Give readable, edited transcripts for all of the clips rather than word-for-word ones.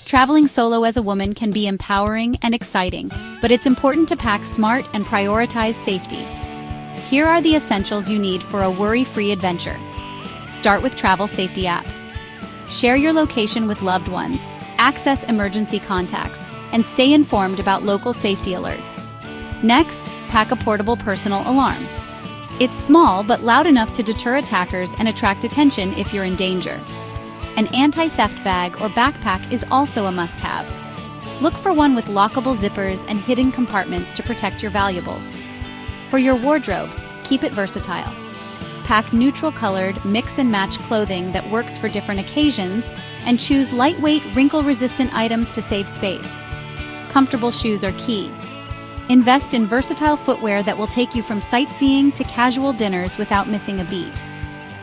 Traveling solo as a woman can be empowering and exciting, but it's important to pack smart and prioritize safety. Here are the essentials you need for a worry-free adventure. Start with travel safety apps. Share your location with loved ones, access emergency contacts, and stay informed about local safety alerts. Next, pack a portable personal alarm. It's small but loud enough to deter attackers and attract attention if you're in danger. An anti-theft bag or backpack is also a must-have. Look for one with lockable zippers and hidden compartments to protect your valuables. For your wardrobe, keep it versatile. Pack neutral-colored, mix-and-match clothing that works for different occasions, and choose lightweight, wrinkle-resistant items to save space. Comfortable shoes are key. Invest in versatile footwear that will take you from sightseeing to casual dinners without missing a beat.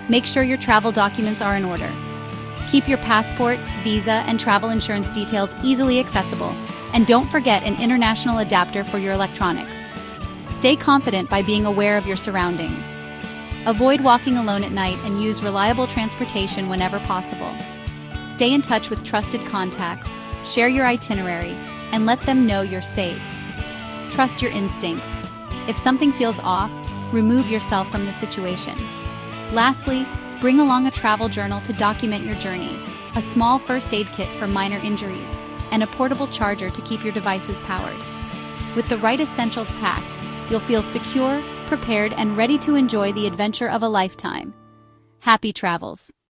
Make sure your travel documents are in order. Keep your passport, visa, and travel insurance details easily accessible, and don't forget an international adapter for your electronics. Stay confident by being aware of your surroundings. Avoid walking alone at night and use reliable transportation whenever possible. Stay in touch with trusted contacts, share your itinerary, and let them know you're safe. Trust your instincts. If something feels off, remove yourself from the situation. Lastly, bring along a travel journal to document your journey, a small first aid kit for minor injuries, and a portable charger to keep your devices powered. With the right essentials packed, you'll feel secure, prepared, and ready to enjoy the adventure of a lifetime. Happy travels!